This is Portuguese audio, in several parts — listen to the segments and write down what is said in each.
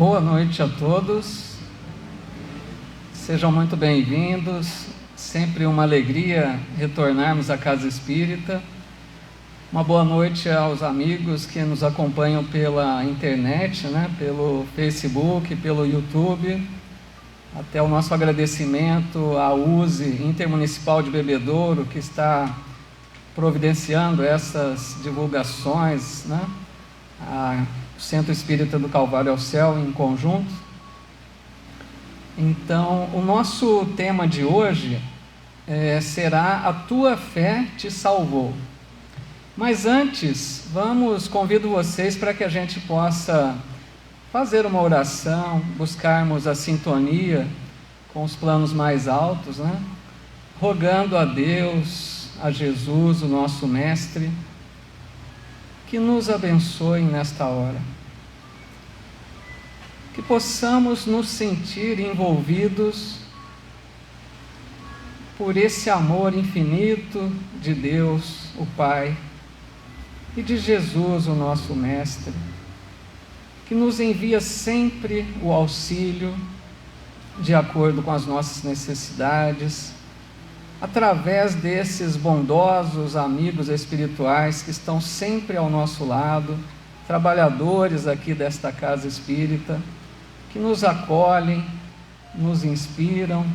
Boa noite a todos, sejam muito bem-vindos, sempre uma alegria retornarmos à Casa Espírita. Uma boa noite aos amigos que nos acompanham pela internet, pelo Facebook, pelo YouTube. Até o nosso agradecimento à USE Intermunicipal de Bebedouro, que está providenciando essas divulgações, o Centro Espírita do Calvário ao Céu em conjunto. Então, o nosso tema de hoje será A Tua Fé Te Salvou. Mas antes, convido vocês para que a gente possa fazer uma oração, buscarmos a sintonia com os planos mais altos, rogando a Deus, a Jesus, o nosso Mestre, que nos abençoe nesta hora. Que possamos nos sentir envolvidos por esse amor infinito de Deus, o Pai, e de Jesus, o nosso Mestre, que nos envia sempre o auxílio de acordo com as nossas necessidades, através desses bondosos amigos espirituais que estão sempre ao nosso lado, trabalhadores aqui desta Casa Espírita, que nos acolhem, nos inspiram,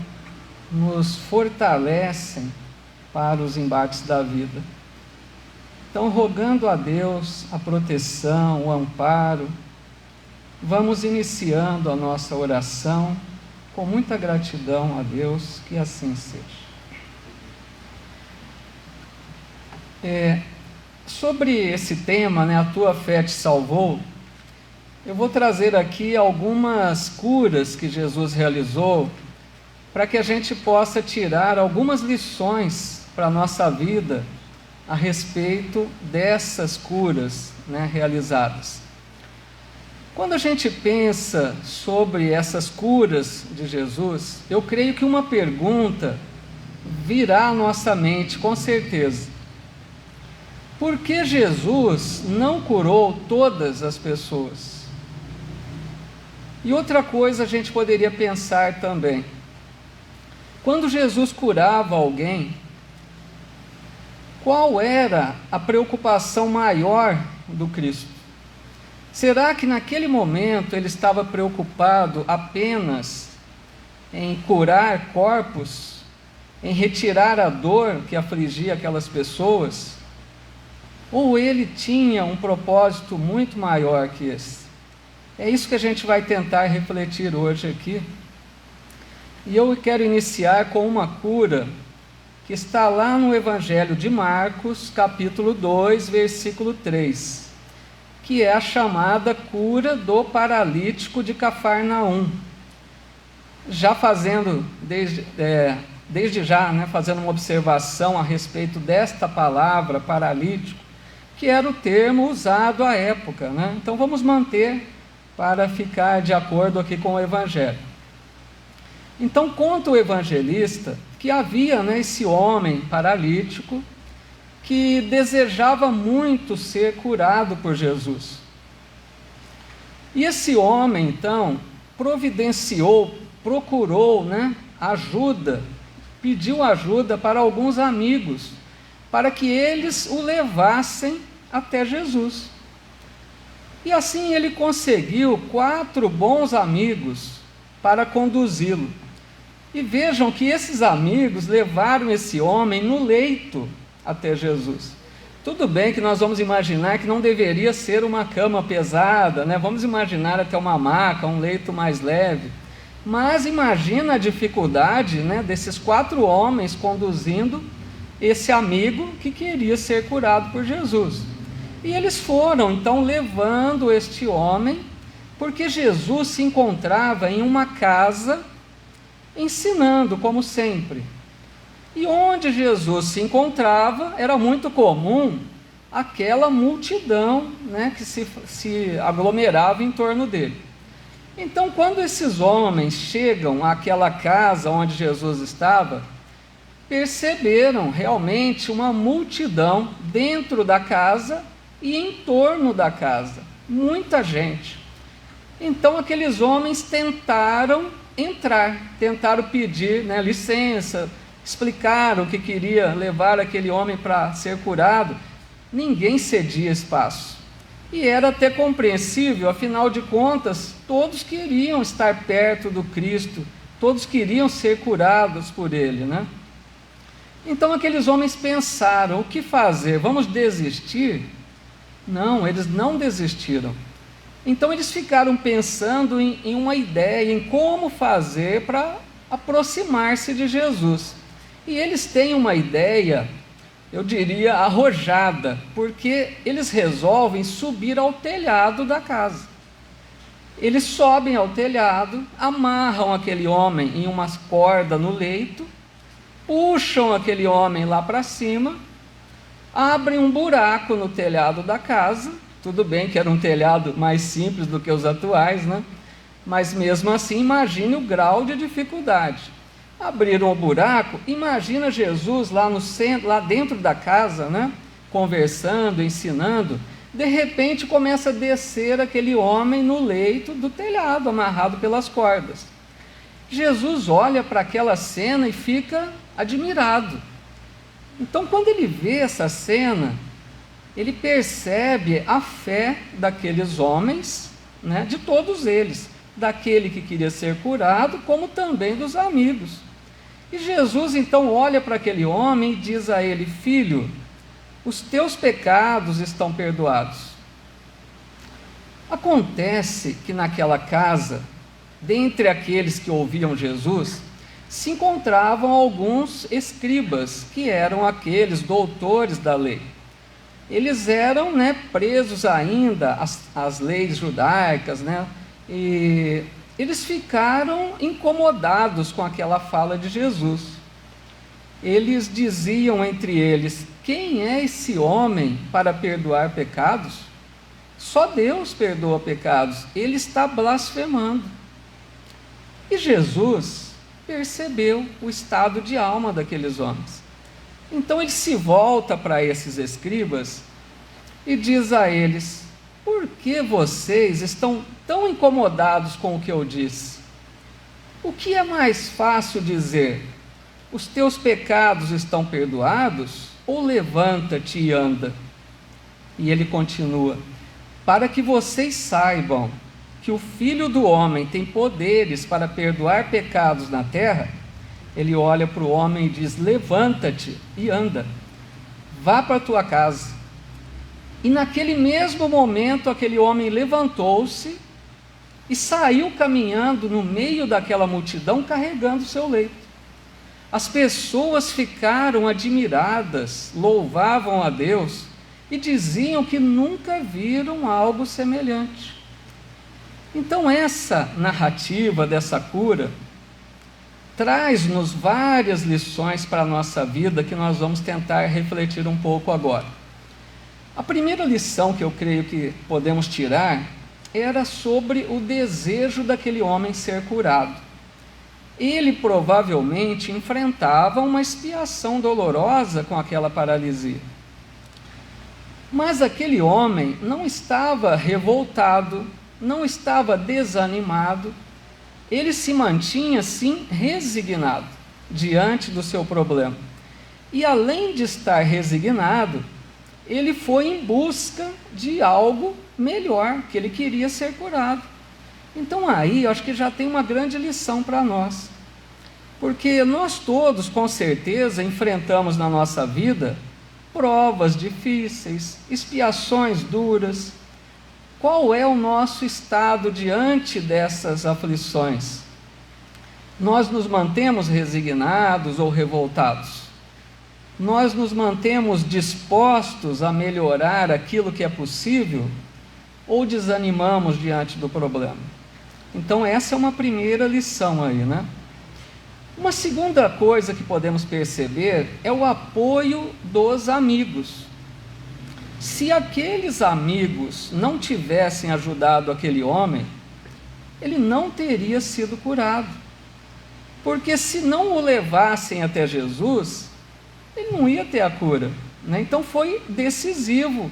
nos fortalecem para os embates da vida. Então, rogando a Deus a proteção, o amparo, vamos iniciando a nossa oração com muita gratidão a Deus, que assim seja. Sobre esse tema, A Tua Fé Te Salvou, eu vou trazer aqui algumas curas que Jesus realizou, para que a gente possa tirar algumas lições para a nossa vida a respeito dessas curas realizadas. Quando a gente pensa sobre essas curas de Jesus, eu creio que uma pergunta virá à nossa mente, com certeza. Por que Jesus não curou todas as pessoas? E outra coisa a gente poderia pensar também. Quando Jesus curava alguém, qual era a preocupação maior do Cristo? Será que naquele momento ele estava preocupado apenas em curar corpos, em retirar a dor que afligia aquelas pessoas? Ou ele tinha um propósito muito maior que esse? É isso que a gente vai tentar refletir hoje aqui. E eu quero iniciar com uma cura que está lá no Evangelho de Marcos, capítulo 2, versículo 3, que é a chamada cura do paralítico de Cafarnaum. Já fazendo, desde já, fazendo uma observação a respeito desta palavra, paralítico, que era o termo usado à época, Então vamos manter para ficar de acordo aqui com o Evangelho. Então conta o evangelista que havia esse homem paralítico que desejava muito ser curado por Jesus. E esse homem, então, procurou ajuda, pediu ajuda para alguns amigos, para que eles o levassem até Jesus. E assim ele conseguiu 4 bons amigos para conduzi-lo. E vejam que esses amigos levaram esse homem no leito até Jesus. Tudo bem que nós vamos imaginar que não deveria ser uma cama pesada, Vamos imaginar até uma maca, um leito mais leve. Mas imagina a dificuldade, desses 4 homens conduzindo esse amigo que queria ser curado por Jesus. E eles foram, então, levando este homem, porque Jesus se encontrava em uma casa ensinando, como sempre. E onde Jesus se encontrava, era muito comum aquela multidão que se aglomerava em torno dele. Então, quando esses homens chegam àquela casa onde Jesus estava, perceberam realmente uma multidão dentro da casa e em torno da casa, muita gente. Então aqueles homens tentaram entrar, tentaram pedir, licença, explicaram que queria levar aquele homem para ser curado. Ninguém cedia espaço. E era até compreensível, afinal de contas, todos queriam estar perto do Cristo, todos queriam ser curados por Ele, Então aqueles homens pensaram, o que fazer? Vamos desistir? Não, eles não desistiram. Então eles ficaram pensando em uma ideia, em como fazer para aproximar-se de Jesus. E eles têm uma ideia, eu diria, arrojada, porque eles resolvem subir ao telhado da casa. Eles sobem ao telhado, amarram aquele homem em uma corda no leito, puxam aquele homem lá para cima, abrem um buraco no telhado da casa. Tudo bem que era um telhado mais simples do que os atuais, mas mesmo assim, imagine o grau de dificuldade. Abriram o buraco, imagina Jesus lá no centro, lá dentro da casa, conversando, ensinando. De repente começa a descer aquele homem no leito do telhado, amarrado pelas cordas. Jesus olha para aquela cena e fica admirado. Então, quando ele vê essa cena, ele percebe a fé daqueles homens, de todos eles, daquele que queria ser curado, como também dos amigos. E Jesus então olha para aquele homem e diz a ele: filho, os teus pecados estão perdoados. Acontece que naquela casa, dentre aqueles que ouviam Jesus, se encontravam alguns escribas, que eram aqueles doutores da lei. Eles eram presos ainda às leis judaicas, e eles ficaram incomodados com aquela fala de Jesus. Eles diziam entre eles: quem é esse homem para perdoar pecados? Só Deus perdoa pecados, ele está blasfemando. E Jesus percebeu o estado de alma daqueles homens. Então ele se volta para esses escribas e diz a eles: por que vocês estão tão incomodados com o que eu disse? O que é mais fácil dizer? Os teus pecados estão perdoados? Ou levanta-te e anda? E ele continua: para que vocês saibam que o Filho do Homem tem poderes para perdoar pecados na terra, ele olha para o homem e diz: levanta-te e anda, vá para a tua casa. E naquele mesmo momento, aquele homem levantou-se e saiu caminhando no meio daquela multidão, carregando o seu leito. As pessoas ficaram admiradas, louvavam a Deus e diziam que nunca viram algo semelhante. Então essa narrativa dessa cura traz-nos várias lições para a nossa vida, que nós vamos tentar refletir um pouco agora. A primeira lição que eu creio que podemos tirar era sobre o desejo daquele homem ser curado. Ele provavelmente enfrentava uma expiação dolorosa com aquela paralisia. Mas aquele homem não estava revoltado, não estava desanimado, ele se mantinha, sim, resignado diante do seu problema. E além de estar resignado, ele foi em busca de algo melhor, que ele queria ser curado. Então aí, eu acho que já tem uma grande lição para nós. Porque nós todos, com certeza, enfrentamos na nossa vida provas difíceis, expiações duras. Qual é o nosso estado diante dessas aflições? Nós nos mantemos resignados ou revoltados? Nós nos mantemos dispostos a melhorar aquilo que é possível? Ou desanimamos diante do problema? Então essa é uma primeira lição aí, Uma segunda coisa que podemos perceber é o apoio dos amigos. Se aqueles amigos não tivessem ajudado aquele homem, ele não teria sido curado. Porque se não o levassem até Jesus, ele não ia ter a cura, Então foi decisiva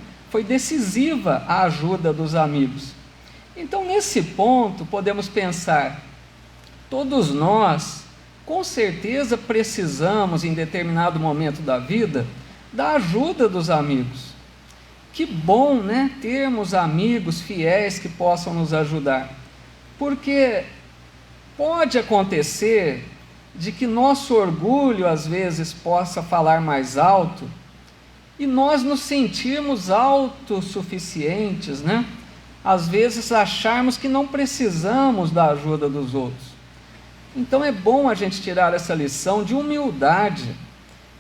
a ajuda dos amigos. Então, nesse ponto, podemos pensar, todos nós, com certeza, precisamos, em determinado momento da vida, da ajuda dos amigos. Que bom, né, termos amigos fiéis que possam nos ajudar, porque pode acontecer de que nosso orgulho, às vezes, possa falar mais alto, e nós nos sentirmos autossuficientes, né? Às vezes acharmos que não precisamos da ajuda dos outros. Então é bom a gente tirar essa lição de humildade,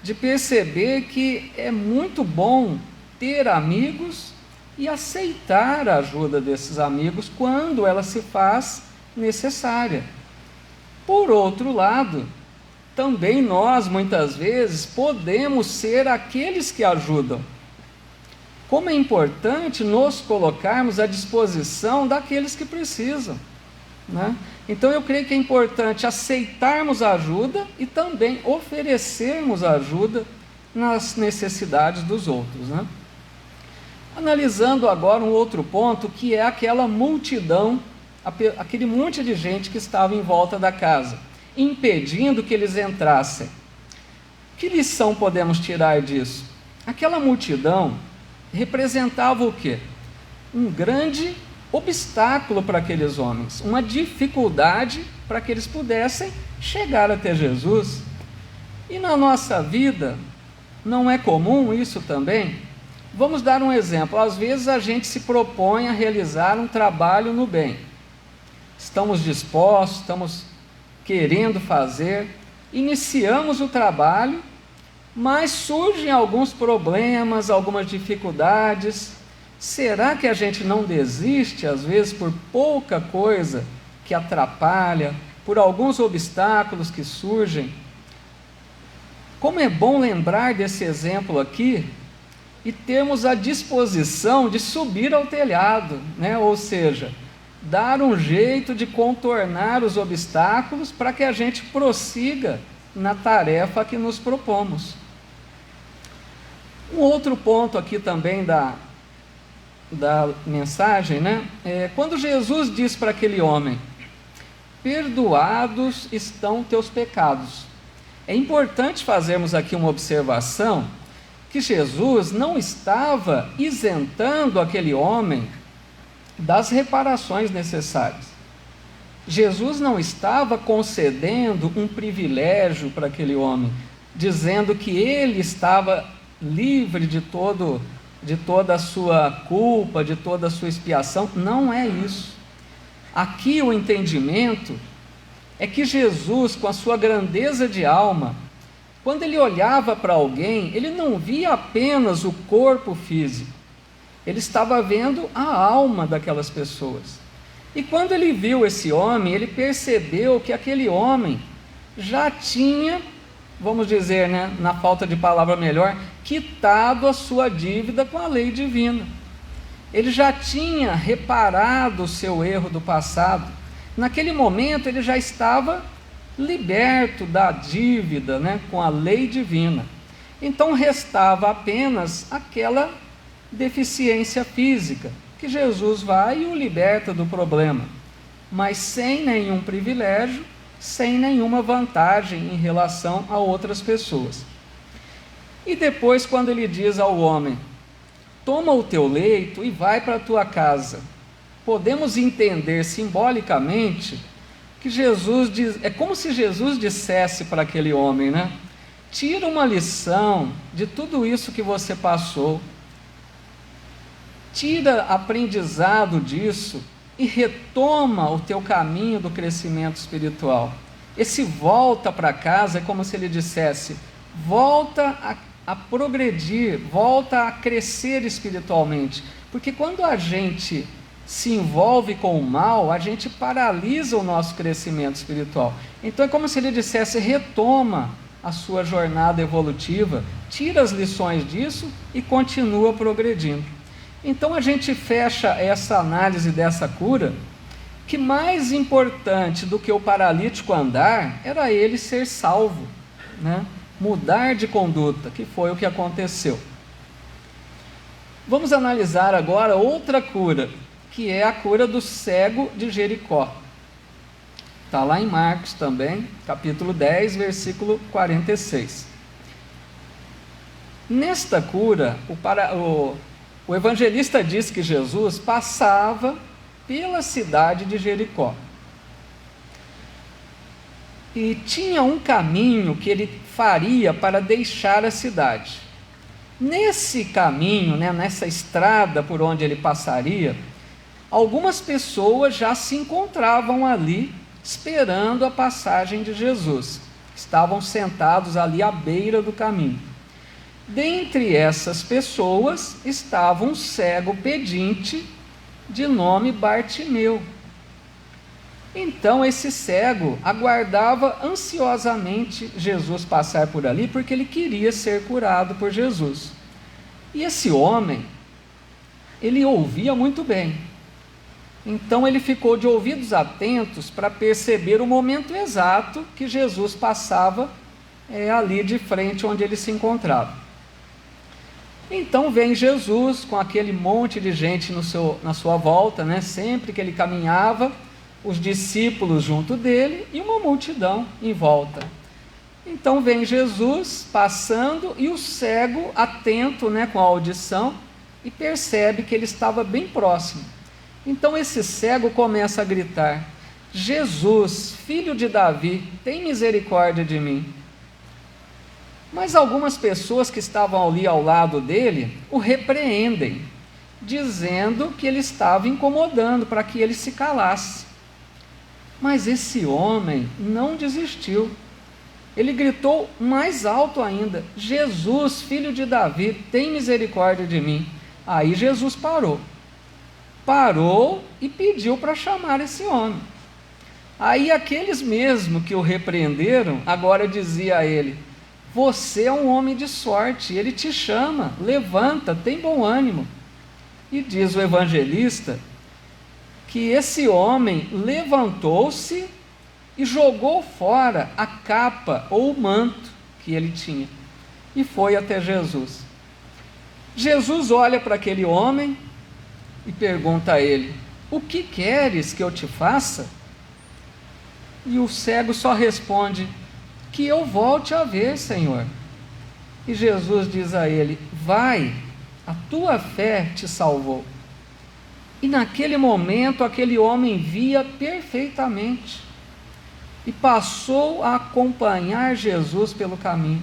de perceber que é muito bom ter amigos e aceitar a ajuda desses amigos quando ela se faz necessária. Por outro lado, também nós, muitas vezes, podemos ser aqueles que ajudam. Como é importante nos colocarmos à disposição daqueles que precisam, né? Então eu creio que é importante aceitarmos a ajuda e também oferecermos ajuda nas necessidades dos outros, né? Analisando agora um outro ponto, que é aquela multidão, aquele monte de gente que estava em volta da casa, impedindo que eles entrassem. Que lição podemos tirar disso? Aquela multidão representava o quê? Um grande obstáculo para aqueles homens, uma dificuldade para que eles pudessem chegar até Jesus. E na nossa vida, não é comum isso também? Vamos dar um exemplo. Às vezes a gente se propõe a realizar um trabalho no bem. Estamos dispostos, estamos querendo fazer, iniciamos o trabalho, mas surgem alguns problemas, algumas dificuldades. Será que a gente não desiste, às vezes, por pouca coisa que atrapalha, por alguns obstáculos que surgem? Como é bom lembrar desse exemplo aqui e termos a disposição de subir ao telhado, né? Ou seja, dar um jeito de contornar os obstáculos para que a gente prossiga na tarefa que nos propomos. Um outro ponto aqui também da mensagem, né? Quando Jesus diz para aquele homem: perdoados estão teus pecados. É importante fazermos aqui uma observação, que Jesus não estava isentando aquele homem das reparações necessárias. Jesus não estava concedendo um privilégio para aquele homem, dizendo que ele estava livre de toda a sua culpa, de toda a sua expiação. Não é isso. Aqui o entendimento é que Jesus, com a sua grandeza de alma, quando ele olhava para alguém, ele não via apenas o corpo físico, ele estava vendo a alma daquelas pessoas. E quando ele viu esse homem, ele percebeu que aquele homem já tinha, vamos dizer, né, na falta de palavra melhor, quitado a sua dívida com a lei divina. Ele já tinha reparado o seu erro do passado. Naquele momento ele já estava liberto da dívida, né, com a lei divina. Então restava apenas aquela deficiência física, que Jesus vai e o liberta do problema, mas sem nenhum privilégio, sem nenhuma vantagem em relação a outras pessoas. E depois, quando ele diz ao homem: toma o teu leito e vai para a tua casa, podemos entender simbolicamente que Jesus diz, é como se Jesus dissesse para aquele homem, né? Tira uma lição de tudo isso que você passou, tira aprendizado disso e retoma o teu caminho do crescimento espiritual. Esse volta para casa é como se ele dissesse: volta a progredir, volta a crescer espiritualmente, porque quando a gente se envolve com o mal, a gente paralisa o nosso crescimento espiritual. Então é como se ele dissesse: retoma a sua jornada evolutiva, tira as lições disso e continua progredindo. Então a gente fecha essa análise dessa cura, que mais importante do que o paralítico andar, era ele ser salvo, né? Mudar de conduta, que foi o que aconteceu. Vamos analisar agora outra cura, que é a cura do cego de Jericó. Está lá em Marcos também, capítulo 10, versículo 46. Nesta cura, o evangelista diz que Jesus passava pela cidade de Jericó. E tinha um caminho que ele faria para deixar a cidade. Nesse caminho, nessa estrada por onde ele passaria, algumas pessoas já se encontravam ali, esperando a passagem de Jesus. Estavam sentados ali à beira do caminho. Dentre essas pessoas estava um cego pedinte de nome Bartimeu. Então esse cego aguardava ansiosamente Jesus passar por ali, porque ele queria ser curado por Jesus. E esse homem, ele ouvia muito bem. Então ele ficou de ouvidos atentos para perceber o momento exato que Jesus passava ali de frente onde ele se encontrava. Então vem Jesus com aquele monte de gente na sua volta, sempre que ele caminhava, os discípulos junto dele e uma multidão em volta. Então vem Jesus passando e o cego atento com a audição e percebe que ele estava bem próximo. Então esse cego começa a gritar: Jesus, filho de Davi, tem misericórdia de mim. Mas algumas pessoas que estavam ali ao lado dele o repreendem, dizendo que ele estava incomodando para que ele se calasse. Mas esse homem não desistiu. Ele gritou mais alto ainda: Jesus, filho de Davi, tem misericórdia de mim. Aí Jesus parou e pediu para chamar esse homem. Aí aqueles mesmo que o repreenderam, agora dizia a ele: você é um homem de sorte, ele te chama, levanta, tem bom ânimo. E diz o evangelista que esse homem levantou-se e jogou fora a capa ou o manto que ele tinha e foi até Jesus. Jesus olha para aquele homem e pergunta a ele: o que queres que eu te faça? E o cego só responde: que eu volte a ver, Senhor. E Jesus diz a ele: vai, a tua fé te salvou. E naquele momento aquele homem via perfeitamente e passou a acompanhar Jesus pelo caminho.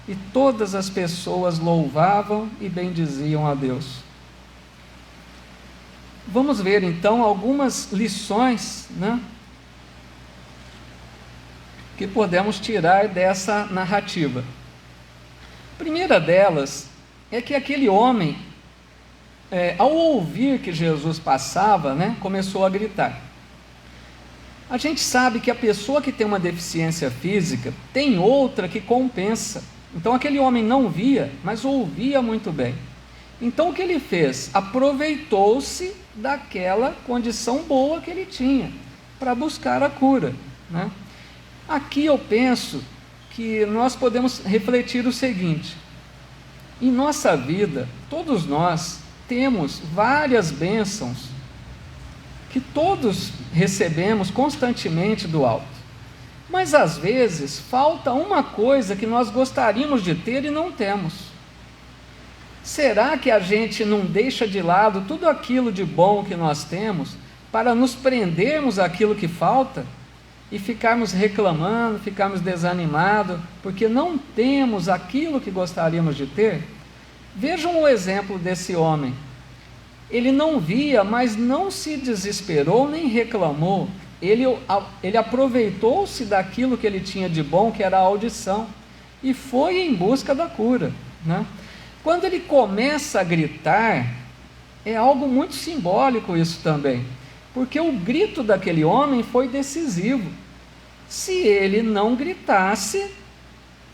E todas as pessoas louvavam e bendiziam a Deus. Vamos ver então algumas lições, que podemos tirar dessa narrativa. A primeira delas é que aquele homem, ao ouvir que Jesus passava, começou a gritar. A gente sabe que a pessoa que tem uma deficiência física tem outra que compensa. Então aquele homem não via, mas ouvia muito bem. Então o que ele fez? Aproveitou-se daquela condição boa que ele tinha para buscar a cura. Aqui eu penso que nós podemos refletir o seguinte: em nossa vida, todos nós temos várias bênçãos que todos recebemos constantemente do alto, mas às vezes falta uma coisa que nós gostaríamos de ter e não temos. Será que a gente não deixa de lado tudo aquilo de bom que nós temos para nos prendermos àquilo que falta e ficarmos reclamando, ficarmos desanimados porque não temos aquilo que gostaríamos de ter? Vejam o exemplo desse homem. Ele não via, mas não se desesperou nem reclamou. Ele aproveitou-se daquilo que ele tinha de bom, que era a audição, e foi em busca da cura. Quando ele começa a gritar, é algo muito simbólico isso também, porque o grito daquele homem foi decisivo. Se ele não gritasse,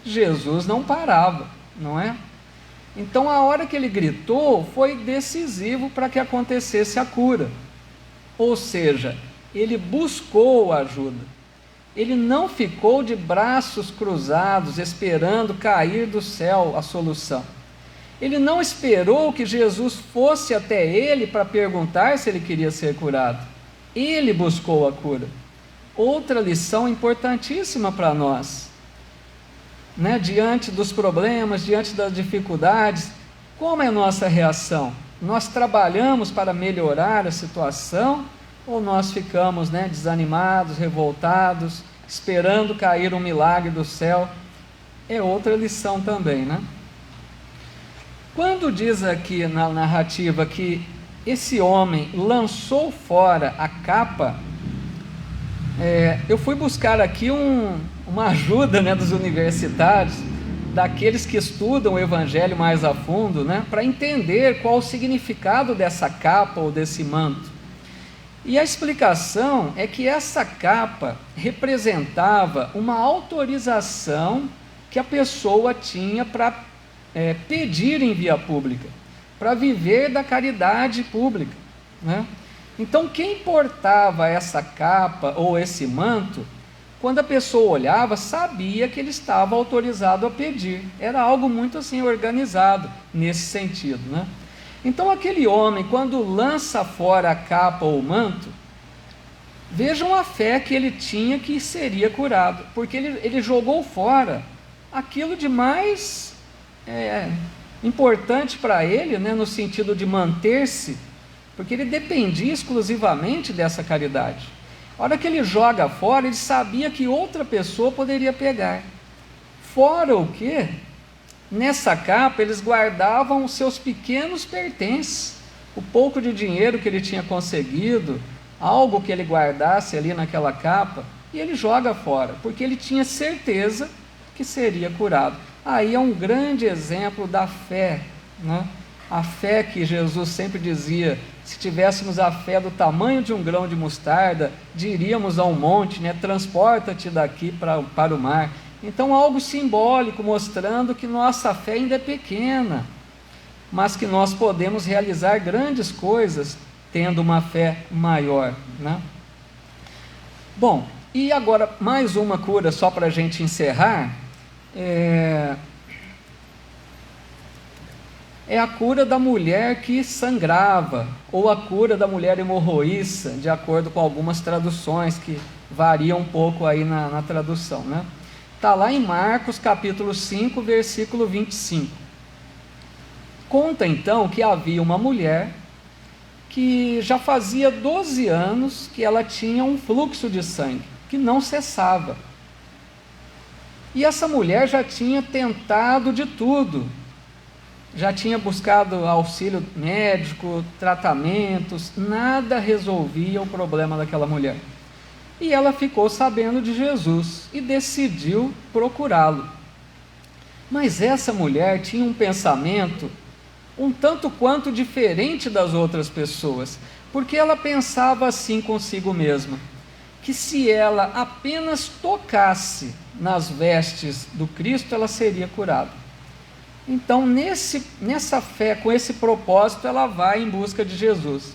Jesus não parava, não é? Então a hora que ele gritou foi decisivo para que acontecesse a cura. Ou seja, ele buscou ajuda. Ele não ficou de braços cruzados esperando cair do céu a solução. Ele não esperou que Jesus fosse até ele para perguntar se ele queria ser curado. Ele buscou a cura. Outra lição importantíssima para nós, né? Diante dos problemas, diante das dificuldades, como é a nossa reação? Nós trabalhamos para melhorar a situação ou nós ficamos, né, desanimados, revoltados, esperando cair um milagre do céu? É outra lição também, né? Quando diz aqui na narrativa que esse homem lançou fora a capa, eu fui buscar aqui uma ajuda, né, dos universitários, daqueles que estudam o Evangelho mais a fundo, né, para entender qual o significado dessa capa ou desse manto. E a explicação é que essa capa representava uma autorização que a pessoa tinha para pedir em via pública, para viver da caridade pública, né? Então, quem portava essa capa ou esse manto, quando a pessoa olhava, sabia que ele estava autorizado a pedir. Era algo muito assim organizado nesse sentido, né? Então, aquele homem, quando lança fora a capa ou o manto, vejam a fé que ele tinha que seria curado, porque ele jogou fora aquilo de mais importante para ele, né, no sentido de manter-se, porque ele dependia exclusivamente dessa caridade. A hora que ele joga fora, ele sabia que outra pessoa poderia pegar. Fora o quê? Nessa capa eles guardavam os seus pequenos pertences, o pouco de dinheiro que ele tinha conseguido, algo que ele guardasse ali naquela capa, e ele joga fora, porque ele tinha certeza que seria curado. Aí é um grande exemplo da fé, né? A fé que Jesus sempre dizia: se tivéssemos a fé do tamanho de um grão de mostarda, diríamos a um monte, né, transporta-te daqui para o mar. Então, algo simbólico, mostrando que nossa fé ainda é pequena, mas que nós podemos realizar grandes coisas tendo uma fé maior, né? Bom, e agora mais uma cura só para a gente encerrar. É a cura da mulher que sangrava, ou a cura da mulher hemorroíça, de acordo com algumas traduções que variam um pouco aí na tradução, né? Está lá em Marcos capítulo 5, versículo 25. Conta então que havia uma mulher que já fazia 12 anos que ela tinha um fluxo de sangue, que não cessava. E essa mulher já tinha tentado de tudo, já tinha buscado auxílio médico, tratamentos, nada resolvia o problema daquela mulher. E ela ficou sabendo de Jesus e decidiu procurá-lo. Mas essa mulher tinha um pensamento um tanto quanto diferente das outras pessoas, porque ela pensava assim consigo mesma, que se ela apenas tocasse nas vestes do Cristo, ela seria curada. Então, nessa fé, com esse propósito, ela vai em busca de Jesus.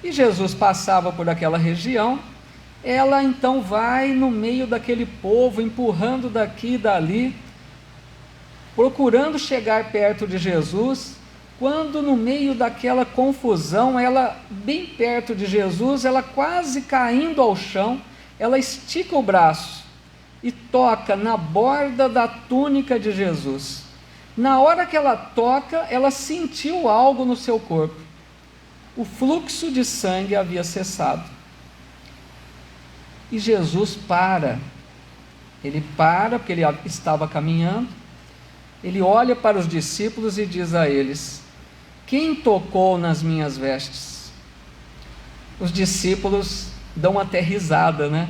E Jesus passava por aquela região, ela então vai no meio daquele povo, empurrando daqui e dali, procurando chegar perto de Jesus, quando no meio daquela confusão, ela bem perto de Jesus, ela quase caindo ao chão, ela estica o braço e toca na borda da túnica de Jesus. Na hora que ela toca, ela sentiu algo no seu corpo. O fluxo de sangue havia cessado. E Jesus para. Ele para, porque ele estava caminhando. Ele olha para os discípulos e diz a eles: quem tocou nas minhas vestes? Os discípulos dão até risada, né?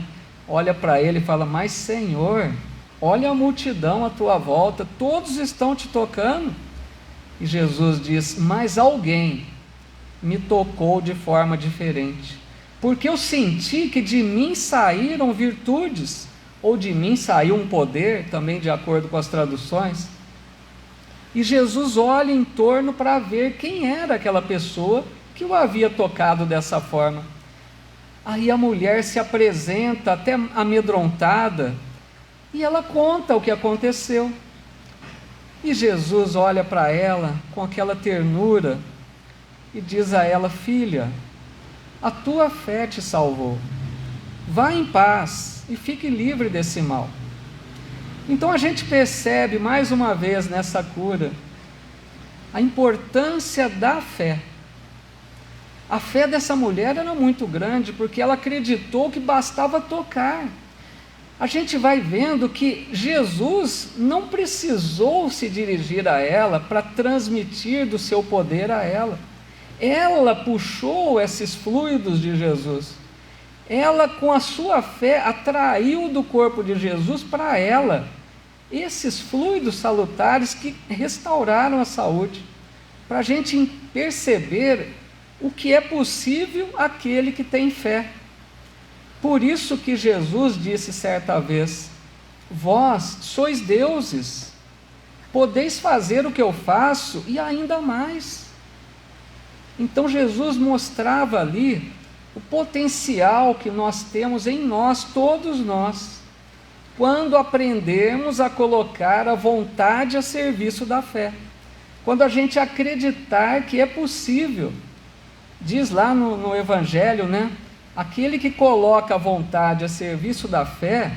Olha para ele e fala: mas Senhor, olha a multidão à tua volta, todos estão te tocando. E Jesus diz: mas alguém me tocou de forma diferente, porque eu senti que de mim saíram virtudes, ou de mim saiu um poder, também de acordo com as traduções. E Jesus olha em torno para ver quem era aquela pessoa que o havia tocado dessa forma. Aí a mulher se apresenta até amedrontada, e ela conta o que aconteceu. E Jesus olha para ela com aquela ternura e diz a ela: filha, a tua fé te salvou. Vá em paz e fique livre desse mal. Então a gente percebe mais uma vez nessa cura a importância da fé. A fé dessa mulher era muito grande, porque ela acreditou que bastava tocar. A gente vai vendo que Jesus não precisou se dirigir a ela para transmitir do seu poder a ela. Ela puxou esses fluidos de Jesus. Ela, com a sua fé, atraiu do corpo de Jesus para ela esses fluidos salutares que restauraram a saúde. Para a gente perceber o que é possível àquele que tem fé. Por isso que Jesus disse certa vez: vós sois deuses, podeis fazer o que eu faço e ainda mais. Então Jesus mostrava ali o potencial que nós temos em nós, todos nós, quando aprendermos a colocar a vontade a serviço da fé. Quando a gente acreditar que é possível. Diz lá no Evangelho, né? Aquele que coloca a vontade a serviço da fé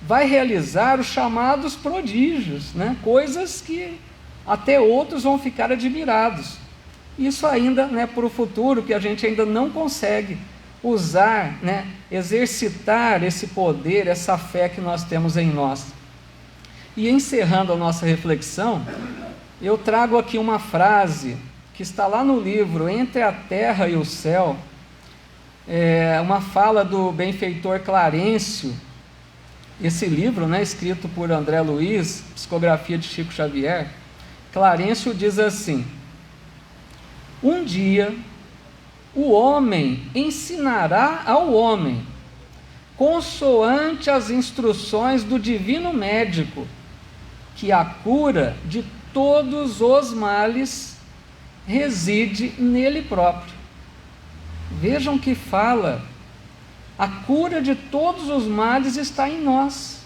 vai realizar os chamados prodígios, né? Coisas que até outros vão ficar admirados. Isso ainda, né, para o futuro, que a gente ainda não consegue usar, né, exercitar esse poder, essa fé que nós temos em nós. E encerrando a nossa reflexão, eu trago aqui uma frase que está lá no livro Entre a Terra e o Céu, uma fala do benfeitor Clarencio. Esse livro, né, escrito por André Luiz, psicografia de Chico Xavier. Clarencio diz assim: um dia o homem ensinará ao homem, consoante as instruções do divino médico, que a cura de todos os males reside nele próprio. Vejam que fala, a cura de todos os males está em nós.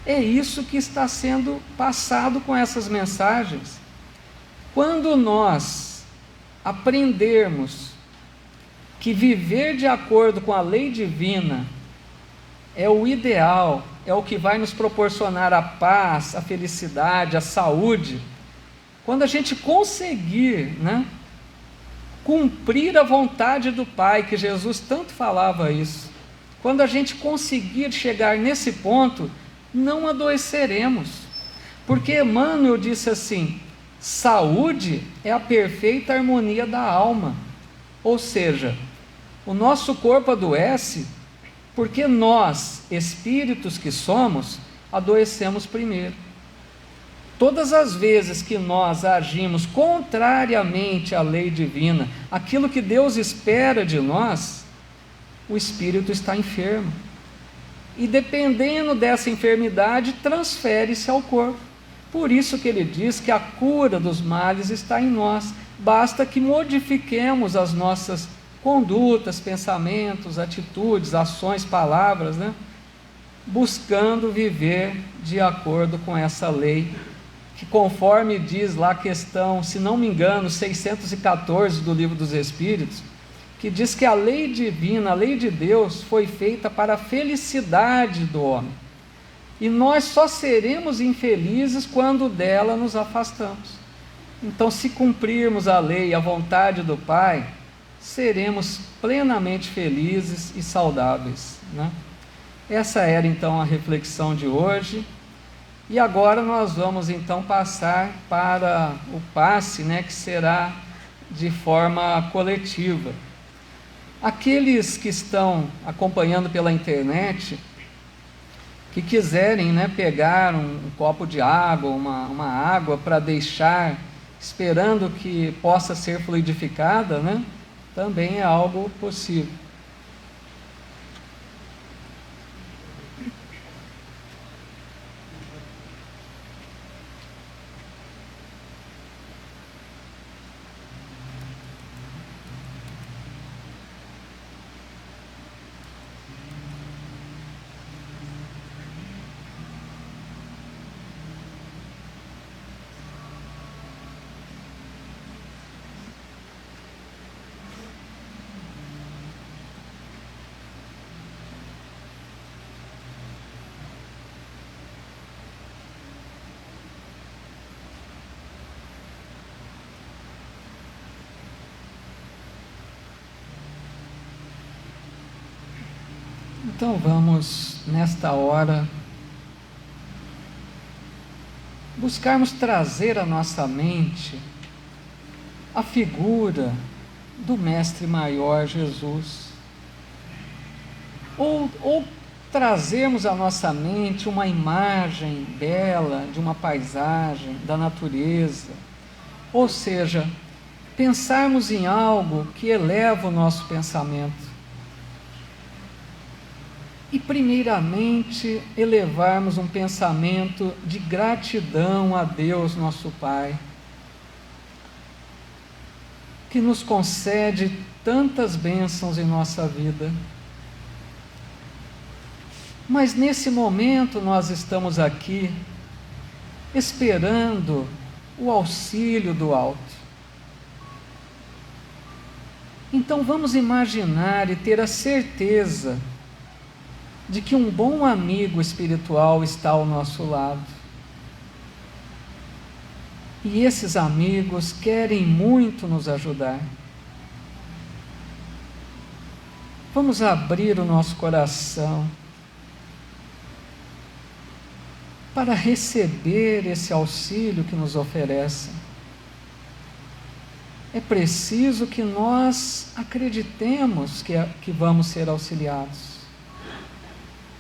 É isso que está sendo passado com essas mensagens. Quando nós aprendermos que viver de acordo com a lei divina é o ideal, é o que vai nos proporcionar a paz, a felicidade, a saúde, quando a gente conseguir, né, cumprir a vontade do Pai, que Jesus tanto falava isso, quando a gente conseguir chegar nesse ponto, não adoeceremos, porque Emmanuel disse assim: saúde é a perfeita harmonia da alma. Ou seja, o nosso corpo adoece porque nós, espíritos que somos, adoecemos primeiro. Todas as vezes que nós agimos contrariamente à lei divina, aquilo que Deus espera de nós, o espírito está enfermo. E dependendo dessa enfermidade, transfere-se ao corpo. Por isso que ele diz que a cura dos males está em nós. Basta que modifiquemos as nossas condutas, pensamentos, atitudes, ações, palavras, né? Buscando viver de acordo com essa lei, que conforme diz lá a questão, se não me engano, 614 do Livro dos Espíritos, que diz que a lei divina, a lei de Deus, foi feita para a felicidade do homem. E nós só seremos infelizes quando dela nos afastamos. Então, se cumprirmos a lei, a vontade do Pai, seremos plenamente felizes e saudáveis, né? Essa era então a reflexão de hoje. E agora nós vamos então passar para o passe, né, que será de forma coletiva. Aqueles que estão acompanhando pela internet, que quiserem, né, pegar um copo de água, uma água para deixar, esperando que possa ser fluidificada, né, também é algo possível. Então vamos, nesta hora, buscarmos trazer à nossa mente a figura do Mestre Maior Jesus, ou trazermos à nossa mente uma imagem bela de uma paisagem, da natureza, ou seja, pensarmos em algo que eleva o nosso pensamento. E primeiramente elevarmos um pensamento de gratidão a Deus nosso Pai, que nos concede tantas bênçãos em nossa vida. Mas nesse momento nós estamos aqui esperando o auxílio do alto. Então vamos imaginar e ter a certeza de que um bom amigo espiritual está ao nosso lado. E esses amigos querem muito nos ajudar. Vamos abrir o nosso coração para receber esse auxílio que nos oferecem. É preciso que nós acreditemos que vamos ser auxiliados.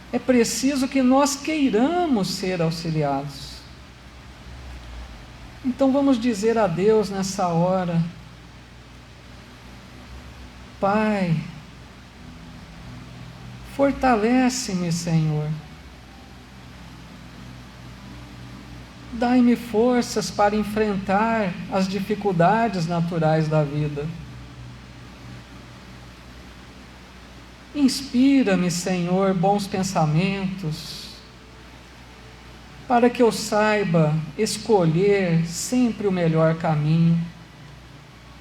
É preciso que nós queiramos ser auxiliados. Então vamos dizer a Deus nessa hora: Pai, fortalece-me, Senhor. Dai-me forças para enfrentar as dificuldades naturais da vida. Inspira-me, Senhor, bons pensamentos, para que eu saiba escolher sempre o melhor caminho,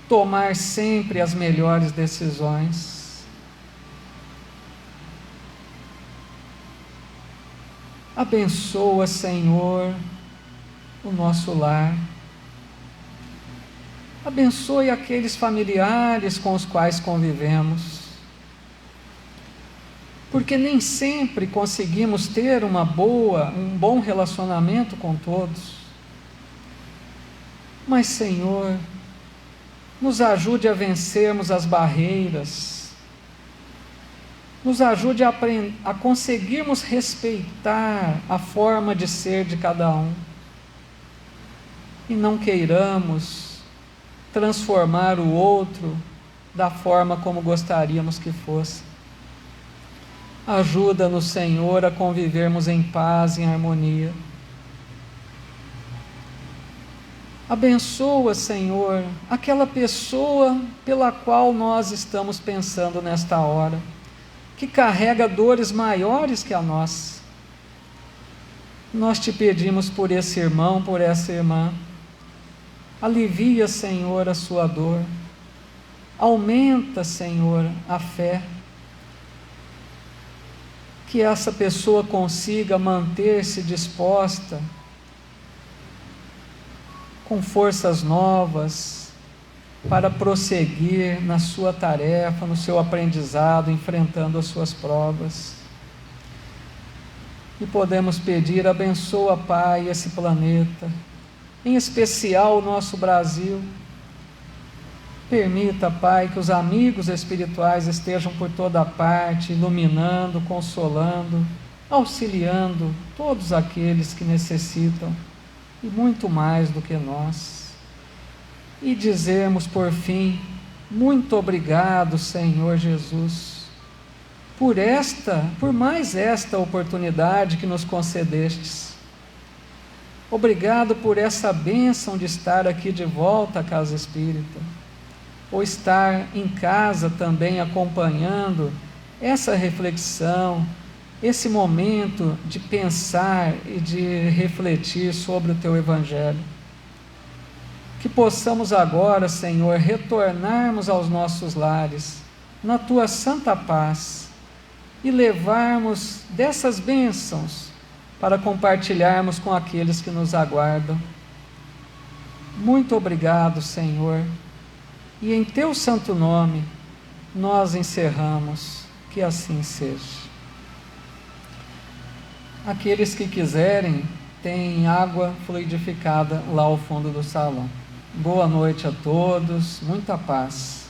tomar sempre as melhores decisões. Abençoa, Senhor, o nosso lar. Abençoe aqueles familiares com os quais convivemos, porque nem sempre conseguimos ter um bom relacionamento com todos. Mas, Senhor, nos ajude a vencermos as barreiras, nos ajude a conseguirmos respeitar a forma de ser de cada um, e não queiramos transformar o outro da forma como gostaríamos que fosse. Ajuda-nos, Senhor, a convivermos em paz e em harmonia. Abençoa, Senhor, aquela pessoa pela qual nós estamos pensando nesta hora, que carrega dores maiores que a nossa. Nós te pedimos por esse irmão, por essa irmã. Alivia, Senhor, a sua dor. Aumenta, Senhor, a fé. Que essa pessoa consiga manter-se disposta, com forças novas, para prosseguir na sua tarefa, no seu aprendizado, enfrentando as suas provas. E podemos pedir: abençoa, Pai, esse planeta, em especial o nosso Brasil. Permita, Pai, que os amigos espirituais estejam por toda parte, iluminando, consolando, auxiliando todos aqueles que necessitam, e muito mais do que nós. E dizermos, por fim, muito obrigado, Senhor Jesus, por mais esta oportunidade que nos concedestes. Obrigado por essa bênção de estar aqui de volta à Casa Espírita, ou estar em casa também acompanhando essa reflexão, esse momento de pensar e de refletir sobre o Teu Evangelho. Que possamos agora, Senhor, retornarmos aos nossos lares, na Tua santa paz, e levarmos dessas bênçãos para compartilharmos com aqueles que nos aguardam. Muito obrigado, Senhor. E em Teu santo nome, nós encerramos, que assim seja. Aqueles que quiserem, tem água fluidificada lá ao fundo do salão. Boa noite a todos, muita paz.